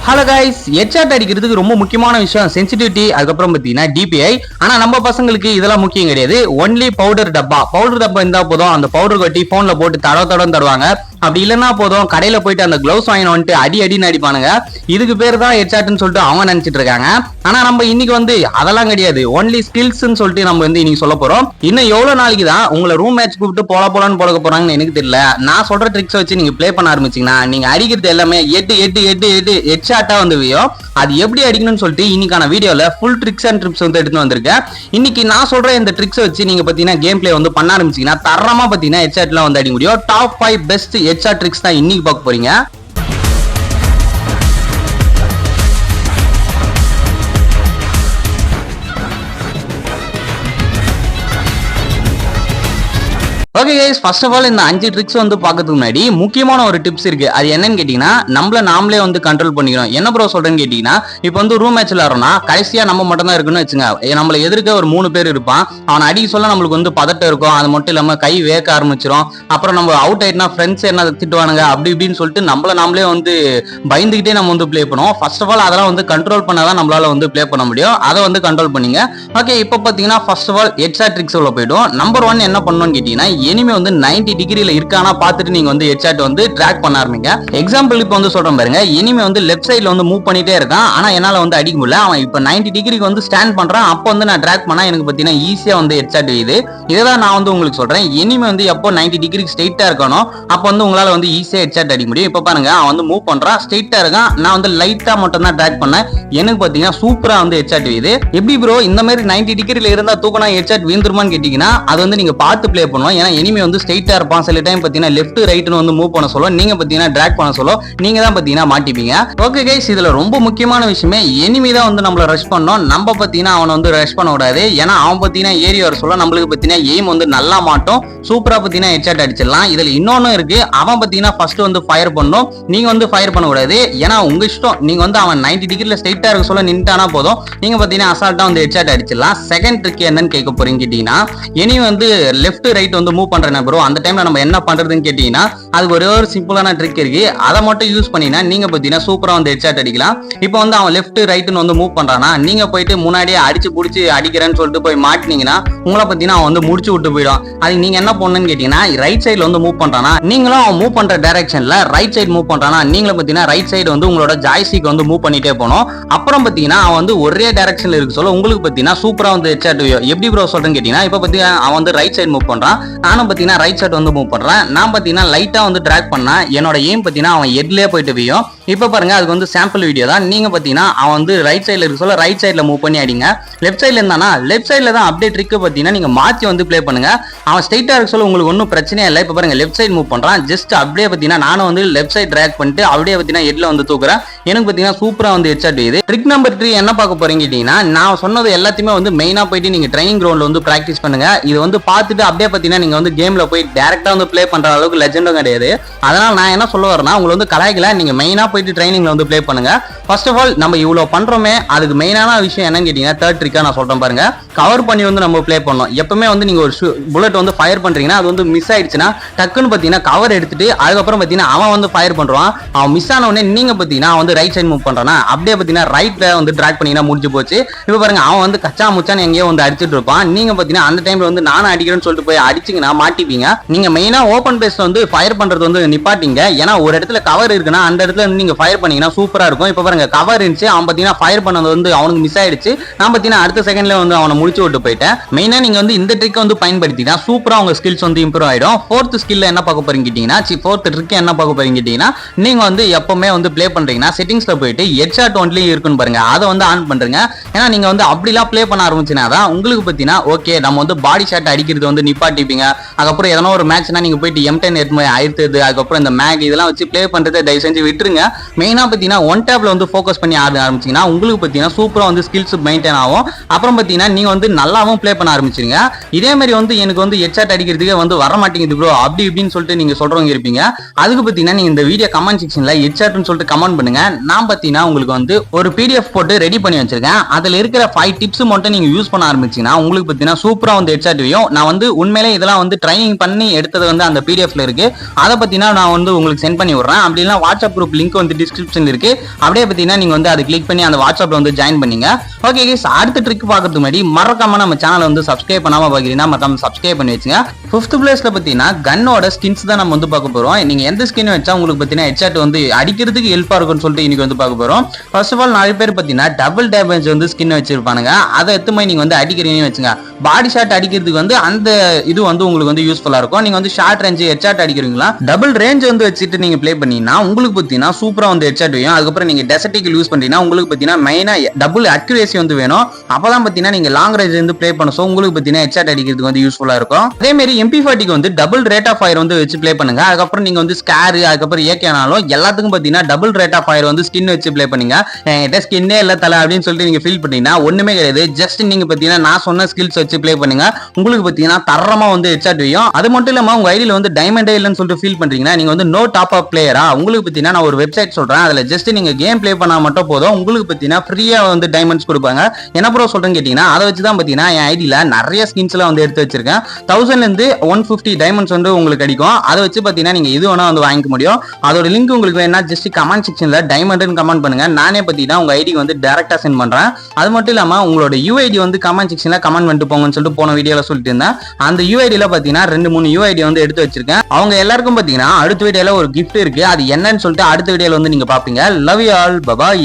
Hello guys, headshot அடிக்கிறதுக்கு ரொம்ப முக்கியமான விஷயம் சென்சிட்டிவிட்டி, அதுக்கப்புறம் பார்த்தீங்கன்னா டிபிஐ. ஆனா நம்ம பசங்களுக்கு இதெல்லாம் முக்கியம் கிடையாது. ஒன்லி பவுடர் டப்பா இருந்தா போதும். அந்த பவுடர் கொட்டி போன்ல போட்டு தடவை தருவாங்க. அப்படி இல்லைன்னா போதும், கடையில போயிட்டு அந்த கிளவுஸ் வாங்கி வந்துட்டு அடின்னு அடிப்பானுங்க. இதுக்கு பேர் தான் ஹெட்ஷாட்னு சொல்லிட்டு அவங்க நினைச்சிட்டு இருக்காங்க. ஆனா நம்ம இன்னைக்கு அதெல்லாம் கிடையாது, ஒன்லி ஸ்கில்ஸ் சொல்லிட்டு நம்ம இன்னைக்கு சொல்ல போறோம். இன்னும் எவ்வளவு நாளைக்கு தான் உங்களை ரூம் மேட்ச் கூப்பிட்டு போலான்னு போட போறாங்கன்னு எனக்கு தெரியல. நான் சொல்ற ட்ரிக்ஸ் வச்சு நீங்க பிளே பண்ண ஆரம்பிச்சீங்கன்னா நீங்க அடிக்கிறது எல்லாமே எட்டு ஹெட்ஷாட்டா வந்துவியும். அது எப்படி அடிக்கணும்னு சொல்லிட்டு இன்னைக்கான வீடியோல ஃபுல் ட்ரிக்ஸ் அண்ட் ட்ரிப்ஸ் எடுத்து வந்திருக்கேன். இன்னைக்கு நான் சொல்ற இந்த ட்ரிக்ஸ் வச்சு நீங்க பாத்தீங்கன்னா கேம் பிளே பண்ண ஆரம்பிச்சீங்கன்னா தரமா பாத்தீங்கன்னா ஹெட்ஷாட்லாம் அடிக்க முடியும். டாப் 5 பெஸ்ட் ஹெட்ஷாட் ட்ரிக்ஸ் தான் இன்னைக்கு பார்க்க போறீங்க. Okay guys, first of all இந்த 5 ட்ரிக்ஸ் பார்க்கிறதுக்கு முன்னாடி முக்கியமான ஒரு டிப்ஸ் இருக்கு. அது என்னன்னு கேட்டீங்கன்னா, நம்மள நாமளே கண்ட்ரோல் பண்ணிக்கணும். என்ன ப்ரோ சொல்றேன்னு கேட்டீங்கன்னா, இப்போ ரூம் மேட்ச்ல விளையாடுறோம்னா கடைசியா நம்ம மட்டும் தான் இருக்குன்னு வச்சுங்க. நம்மள எதிர்க்க ஒரு 3 பேர் இருப்பான். அவன் அடிக்க சொல்ல நம்மளுக்கு பதட்டம் இருக்கும். அது மட்டும் இல்லாம கை வேக்க ஆரம்பிச்சிடும். அப்புறம் நம்ம அவுட் ஆயிட்டுனா ஃப்ரெண்ட்ஸ் என்ன திட்டுவானுங்க அப்படி இப்படின்னு சொல்லிட்டு நம்மள நாமளே பயந்துகிட்டே நம்ம பிளே பண்ணுவோம். ஃபர்ஸ்ட் ஆஃப் ஆல் அதெல்லாம் கண்ட்ரோல் பண்ணாதான் நம்மளால பிளே பண்ண முடியும். அதை கண்ட்ரோல் பண்ணீங்க. ஓகே, இப்போ பாத்தீங்கன்னா first of all headshot tricks உள்ள போயிடும். நம்பர் 1 என்ன பண்ணணும்னு கேட்டீங்கன்னா, எனிமே 90 டிகிரில இருக்கானா பார்த்துட்டு நீங்க ஹெட்ஷாட் ட்ராக் பண்ண ஆரம்பிங்க. எக்ஸாம்பிள் இப்போ சொல்றேன் பாருங்க. எனிமே லெஃப்ட் சைடுல மூவ் பண்ணிட்டே இருக்கான். ஆனா என்னால அடிக்க முடியல. அவன் இப்போ 90 டிகிரிக்கு ஸ்டாண்ட் பண்றான். அப்போ நான் ட்ராக் பண்ணா எனக்கு பாத்தீங்கன்னா ஈஸியா ஹெட்ஷாட் வியுது. இதான் நான் உங்களுக்கு சொல்றேன். எனிமே எப்போ 90 டிகிரிக்கு ஸ்ட்ரைட்டா இருக்கணும் அப்போ உங்களால ஈஸியா ஹெட்ஷாட் அடிக்க முடியும். இப்போ பாருங்க, அவன் மூவ் பண்றான், ஸ்ட்ரைட்டா இருக்கான். நான் லைட்டா மட்டும் தான் ட்ராக் பண்ணேன். எனக்கு பாத்தீங்கன்னா சூப்பரா ஹெட்ஷாட் வியுது. எப்படி ப்ரோ இந்த மாதிரி 90 டிகிரில இருந்தா தூக்கினா ஹெட்ஷாட் வீந்துருமான்னு கேட்டீங்கன்னா, அது நீங்க பார்த்து பிளே பண்ணுவோம். ஏன்னா எனிமே ஸ்ட்ரைட்டா இருப்பான். சில டைம் பாத்தீங்கன்னா லெஃப்ட் ரைட்னு மூவ் பண்ண சொல்ல, நீங்க பாத்தீங்கன்னா ட்ராக் பண்ண சொல்ல, நீங்க தான் பாத்தீங்கன்னா மாட்டிப்பீங்க. ஓகே கைஸ், இதுல ரொம்ப முக்கியமான விஷயமே எனிமி தான் நம்மள ரஷ் பண்ணோம். நம்ம பாத்தீங்கன்னா அவனை ரஷ் பண்ண கூடாது. ஏன்னா அவன் பாத்தீங்கன்னா ஏறி வர சொல்ல நம்மளுக்கு பாத்தீங்கன்னா எய்ம் நல்லா மாட்டோம். சூப்பரா பாத்தீங்கன்னா ஹெட்ஷாட் அடிச்சிடலாம். இதுல இன்னொன்னு இருக்கு. அவன் பாத்தீங்கன்னா ஃபர்ஸ்ட் ஃபயர் பண்ணும். நீங்க ஃபயர் பண்ண கூடாது. ஏன்னா உங்க இஷ்டம். நீங்க அவன் 90 டிகிரில ஸ்ட்ரைட்டா இருக்க சொல்ல நின்ட்டானா போதும், நீங்க பாத்தீங்கன்னா அசால்ட்டா ஹெட்ஷாட் அடிச்சிடலாம். செகண்ட் ட்ரிக் என்னன்னு கேட்க போறீங்க கேட்டீங்கன்னா, எனிமி லெஃப்ட் ரைட் மூவ் பண்றேன் ப்ரோ, அந்த டைம்ல நம்ம என்ன பண்றதுன்னு கேட்டீங்கன்னா, அதுக்கு ஒரே ஒரு சிம்பிளான ட்ரிக் இருக்கு. அதை மட்டும் யூஸ் பண்ணீங்கன்னா நீங்க பாத்தீங்கன்னா சூப்பரா ஹெட்ஷாட் அடிக்கலாம். இப்போ அவன் லெஃப்ட் ரைட்னு மூவ் பண்றானா, நீங்க போயிட்டு முன்னாடியே அடிச்சு புடிச்சு அடிக்கிறேன்னு சொல்லிட்டு போய் மாட்டினீங்கன்னா உங்களை பாத்தீங்கன்னா அவன் முடிச்சு விட்டு போயிடும். அதுக்கு நீங்க என்ன பண்ணணும்னு கேட்டீங்கன்னா, ரைட் சைடுல மூவ் பண்றானா, நீங்களும் அவன் மூவ் பண்ற டைரக்ஷன்ல ரைட் சைடு மூவ் பண்றானா, நீங்களும் பாத்தீங்கன்னா ரைட் சைடு உங்களோட ஜாய்ஸ்டிக் மூவ் பண்ணிட்டே போகணும். அப்புறம் பாத்தீங்கன்னா அவன் ஒரே டைரக்ஷன்ல இருக்கு சொல்ல உங்களுக்கு பாத்தீங்கன்னா சூப்பரா ஹெட்ஷாட் எப்படி ப்ரோ சொல்றேன்னு கேட்டீங்கன்னா, இப்ப பாத்தீங்கன்னா அவன் ரைட் சைடு மூவ் பண்றான், நானும் பாத்தீங்கன்னா ரைட் சைடு மூவ் பண்றேன். நான் பாத்தீங்கன்னா லைட்டா ட்ராக் பண்ணா என்னோட எய்ம் பாத்தீங்கன்னா அவன் ஹெட்லயே போயிட்டு வியும். இப்ப பாருங்க, அதுக்கு சாம்பிள் வீடியோ தான். நீங்க பாத்தீங்கன்னா அவன் ரைட் சைடுல இருக்க சொல்ல ரைட் சைடுல மூவ் பண்ணி அடிங்க. லெஃப்ட் சைடுல இருந்தானா லெஃப்ட் சைடுல தான் அப்படியே ட்ரிக் பாத்தீங்கன்னா நீங்க மாத்தி பிளே பண்ணுங்க. அவன் ஸ்ட்ரைட்டா இருக்க சொல்ல உங்களுக்கு ஒன்னும் பிரச்சனையே இல்லை. இப்ப பாருங்க, லெஃப்ட் சைடு மூவ் பண்றான். ஜஸ்ட் அப்படியே பாத்தீங்கன்னா நானும் லெஃப்ட் சைடு ட்ராக் பண்ணிட்டு அப்படியே பாத்தீங்கன்னா ஹெட்ல தூக்குறேன். எனக்கு பாத்தீங்கன்னா சூப்பரா ஹெட்ஷாட் வியுது. ட்ரிக் நம்பர் 3 என்ன பார்க்க போறீங்க கேட்டீங்கன்னா, நான் சொன்னது எல்லாத்தையுமே மெயினா போயிட்டு நீங்க ட்ரைனிங் கிரவுண்ட்ல பிராக்டிஸ் பண்ணுங்க. இது பார்த்துட்டு அப்படியே பாத்தீங்கன்னா நீங்க கேம்ல போய் டைரக்டா பிளே பண்ற அளவுக்கு லெஜெண்டும் கிடையாது. அதனால நான் என்ன சொல்ல வரேன்னா, உங்களை கலாய்க்கல, நீங்க மெயினா போயிட்டு ட்ரைனிங்ல பிளே பண்ணுங்க. ஃபர்ஸ்ட் ஆஃப் ஆல் நம்ம இவ்வளவு பண்றோமே, அதுக்கு மெயினான விஷயம் என்னன்னு கேட்டீங்கன்னா, தேர்ட் ட்ரிக்கா நான் சொல்றேன் பாருங்க. கவர் பண்ணி நம்ம பிளே பண்ணணும். எப்பவுமே நீங்க ஒரு புல்லட் ஃபயர் பண்றீங்கன்னா அது மிஸ் ஆயிடுச்சுன்னா டக்குன்னு பாத்தீங்கன்னா கவர் எடுத்துட்டு அதுக்கப்புறம் பாத்தீங்கன்னா அவன் ஃபயர் பண்றான். அவன் மிஸ் ஆன உடனே நீங்க பாத்தீங்கன்னா ரைட் சைடு மூவ் பண்றானா, அப்படியே பாத்தீங்கன்னா ரைட்ல ட்ராக் பண்ணீங்கன்னா முடிஞ்சு போச்சு. இப்ப பாருங்க, அவன் கச்சா முச்சான்னு எங்கேயோ அடிச்சிட்டு இருப்பான். நீங்க பாத்தீங்கன்னா அந்த டைம்ல நானும் அடிக்கிறேன்னு சொல்லிட்டு போய் அடிச்சீங்கன்னா மாட்டிப்பீங்க. நீங்க மெயினா ஓபன் பேஸ்ல ஃபயர் பண்றது நிப்பாட்டிங்க. ஏன்னா ஒரு இடத்துல கவர் இருக்குன்னா அந்த இடத்துல நீங்க ஃபயர் பண்ணீங்கன்னா சூப்பரா இருக்கும். இப்ப பாருங்க, கவர் இருந்துச்சு, அவன் பாத்தீங்கன்னா ஃபயர் பண்ணது அவனுக்கு மிஸ் ஆயிடுச்சு. நான் பாத்தீங்கன்னா அடுத்த செகண்ட்ல அவனை முடிச்சு விட்டு போயிட்டேன். மெயினா நீங்க இந்த ட்ரிக் பயன்படுத்தினா சூப்பரா உங்க ஸ்கில்ஸ் இம்ப்ரூவ் ஆயிடும். ஃபோர்த் ஸ்கில்ல என்ன பார்க்க போறீங்க கேட்டீங்கன்னா, ஃபோர்த் ட்ரிக் என்ன பார்க்க போறீங்க கேட்டீங்கன்னா, நீங்க எப்பவுமே பிளே பண்றீங்கன்னா செட்டிங்ஸ்ல போயிட்டு ஹெட்ஷாட் ஒன்லி இருக்குன்னு பாருங்க, அதை ஆன் பண்றீங்க. ஏன்னா நீங்க அப்படிலாம் பிளே பண்ண ஆரம்பிச்சுனா தான் உங்களுக்கு பாத்தீங்கன்னா ஓகே நம்ம பாடி ஷாட் அடிக்கிறது நிப்பாட்டிப்பீங்க. அதுக்கப்புறம் எதனா ஒரு மேட்ச்னா நீங்க போயிட்டு M10 ஆயிடுது, அதுக்கப்புறம் இந்த மேக் இதெல்லாம் வச்சு பிளே பண்றதை தயவு செஞ்சு விட்டுருங்க. மெயினா பாத்தீங்கன்னா ஒன் டேப்ல ஃபோக்கஸ் பண்ணி ஆட ஆரம்பிச்சீங்கன்னா உங்களுக்கு பாத்தீங்கன்னா சூப்பரா ஸ்கில்ஸ் மெயின்டைன் ஆகும். அப்புறம் பாத்தீங்கன்னா நீங்க வந்து நல்லாவும் ப்ளே பண்ண ஆரம்பிச்சிருங்க. இதே மாதிரி வந்து எனக்கு வந்து ஹெட்செட் அடிக்கிறதுக்கே வந்து வர மாட்டேங்குது ப்ரோ அப்படி இப்படின்னு சொல்லிட்டு நீங்க சொல்றவங்க இருப்பீங்க. அதுக்கு பார்த்தீங்கன்னா நீங்க இந்த வீடியோ கமெண்ட் செக்ஷன்ல ஹெட்செட்னு சொல்லிட்டு கமெண்ட் பண்ணுங்க. நான் பார்த்தீங்கன்னா உங்களுக்கு வந்து ஒரு PDF போட்டு ரெடி பண்ணி வச்சிருக்கேன். அதுல இருக்கிற 5 டிப்ஸ் மட்டும் நீங்க யூஸ் பண்ண ஆரம்பிச்சீங்கன்னா உங்களுக்கு பார்த்தீங்கன்னா சூப்பரா வந்து ஹெட்செட் வையும். நான் வந்து உண்மையிலே இதெல்லாம் வந்து ட்ரைனிங் பண்ணி எடுத்தது வந்து அந்த PDFல இருக்கு. அதை பார்த்தீங்கன்னா நான் வந்து உங்களுக்கு சென்ட் பண்ணி விடுறேன். அப்படி இல்லைனா வாட்ஸ்அப் குரூப் லிங்க் வந்து டிஸ்கிரிப்ஷன் இருக்கு. அப்படியே பார்த்தீங்கன்னா நீங்க வந்து அதை கிளிக் பண்ணி அந்த வாட்ஸ்அப்ல வந்து ஜாயின் பண்ணீங்க. ஓகே கைஸ், அடுத்த ட்ரிக் பார்க்கறதுக்கு முன்னாடி மறக்காம நம்ம சேனலை வந்து சப்ஸ்கிரைப் பண்ணாம பாக்குறீங்கன்னா மறக்காம சப்ஸ்கிரைப் பண்ணி வச்சுங்க. 5th பிளேஸ்ல பார்த்தீங்கன்னா கன்னோட ஸ்கின்ஸ் தான் நம்ம வந்து பார்க்க போறோம். நீங்க எந்த ஸ்கின் வச்சா உங்களுக்கு பார்த்தீங்கன்னா ஹெட்செட் வந்து அடிக்கிறதுக்கு ஹெல்ப்பா இருக்கும்னு சொல்லிட்டு இன்னைக்கு வந்து பார்க்க போறோம். ஃபர்ஸ்ட் ஆஃப் ஆல் நிறைய பேர் பார்த்தீங்கன்னா டபுள் டேமேஜ் வந்து ஸ்கின் வச்சிருப்பானுங்க. அதை எத்துமே நீங்க வந்து அடிக்கிறீங்கன்னு வச்சுங்க. பாடி ஷாட் அடிக்கிறதுக்கு வந்து அந்த இது வந்து உங்களுக்கு வந்து யூஸ்ஃபுல்லா இருக்கும். நீங்க வந்து ஷார்ட் ரேஞ்ச் ஹெட்செட் அடிக்கிறீங்களா டபுள் ரேஞ்ச் வந்து வச்சுட்டு நீங்க ப்ளே பண்ணீங்கன்னா உங்களுக்கு பார்த்தீங்கன்னா சூப்பரா வந்து ஹெட்செட் வையும். அதுக்கப்புறம் நீங்க டெசர்டிக் யூஸ் பண்ணீங்கன்னா உங்களுக்கு பார்த்தீங்கன்னா மெயினா டபுள் அக்யூரேசி வந்து வேணும். அப்பதான் பார்த்தீங்கன்னா நீங்க லாங் ரேஞ்ச் வந்து ப்ளே பண்ண உங்களுக்கு பார்த்தீங்கன்னா ஹெட்செட் அடிக்கிறதுக்கு வந்து யூஸ்ஃபுல்லா இருக்கும். அதே மாதிரி MP40 வந்து டபுள் ரேட் ஆஃப் ஃபயர் வந்து வச்சு ப்ளே பண்ணுங்க. அதுக்கப்புறம் நீங்க வந்து ஸ்கேர் அதுக்கப்புறம் ஏகேனாலும் எல்லாத்துக்கும் பார்த்தீங்கன்னா டபுள் ரேட் ஆஃப் ஃபயர் வந்து ஸ்கின் வச்சு ப்ளே பண்ணுங்க. என்கிட்ட ஸ்கின்னே இல்ல தலை அப்படின்னு சொல்லிட்டு நீங்க ஃபீல் பண்ணீங்கன்னா ஒண்ணுமே கிடையாது. ஜஸ்ட் நீங்க பார்த்தீங்கன்னா நான் சொன்ன ஸ்கில்ஸ் வச்சு ப்ளே பண்ணுங்க. உங்களுக்கு பார்த்தீங்கன்னா தரமா வந்து ஹெட்செட் வையும். அது மட்டும் இல்லாம உங்க ஐடியில வந்து டைமண்டே இல்லைன்னு சொல்லிட்டு ஃபீல் பண்றீங்கன்னா நீங்க வந்து நோ டாப் அப் பிளேயரா உங்களுக்கு பார்த்தீங்கன்னா நான் ஒரு வெப்சைட் சொல்றேன். அதுல ஜஸ்ட் நீங்க கேம் ப்ளே பண்ணா மட்டும் போதும். உங்களுக்கு பார்த்தீங்கன்னா ஃப்ரீயா வந்து டைமண்ட்ஸ் கொடுப்பாங்க. என்ன ப்ரோ சொல்றேன்னு கேட்டீங்கன்னா அதை வச்சு தான் பார்த்தீங்கன்னா என் ஐடியில நிறைய ஸ்கின்ஸ் எல்லாம் வந்து எடுத்து வச்சிருக்கேன். 1000ல இருந்து 150 டைமண்ட்ஸ் வந்து உங்களுக்கு கிடைக்கும். அதை வச்சு பார்த்தீங்கன்னா நீங்க இது வேணா வந்து வாங்கிக்க முடியும். அதோட லிங்க் உங்களுக்கு வேணா ஜஸ்ட் கமெண்ட் செக்ஷன்ல டைமண்ட்னு கமெண்ட் பண்ணுங்க. நானே பார்த்தீங்கன்னா உங்க ஐடிக்கு வந்து டைரக்டா சென்ட் பண்றேன். அது மட்டும் இல்லாம உங்களோட UID வந்து கமெண்ட் செக்ஷன்ல கமெண்ட் பண்ணிட்டு போங்கன்னு சொல்லிட்டு போன வீடியோல சொல்லிட்டு இருந்தேன். அந்த UIDல பார்த்தீங்கன்னா 2-3 UID வந்து எடுத்து வச்சிருக்கேன். அவங்க எல்லாருக்கும் பார்த்தீங்கன்னா அடுத்த வீடியோல ஒரு கிஃப்ட் இருக்கு. அது என்னன்னு சொல்லிட்டு அடுத்த வீடியோல வந்து நீங்க பாப்பீங்க. Love you all, bye by.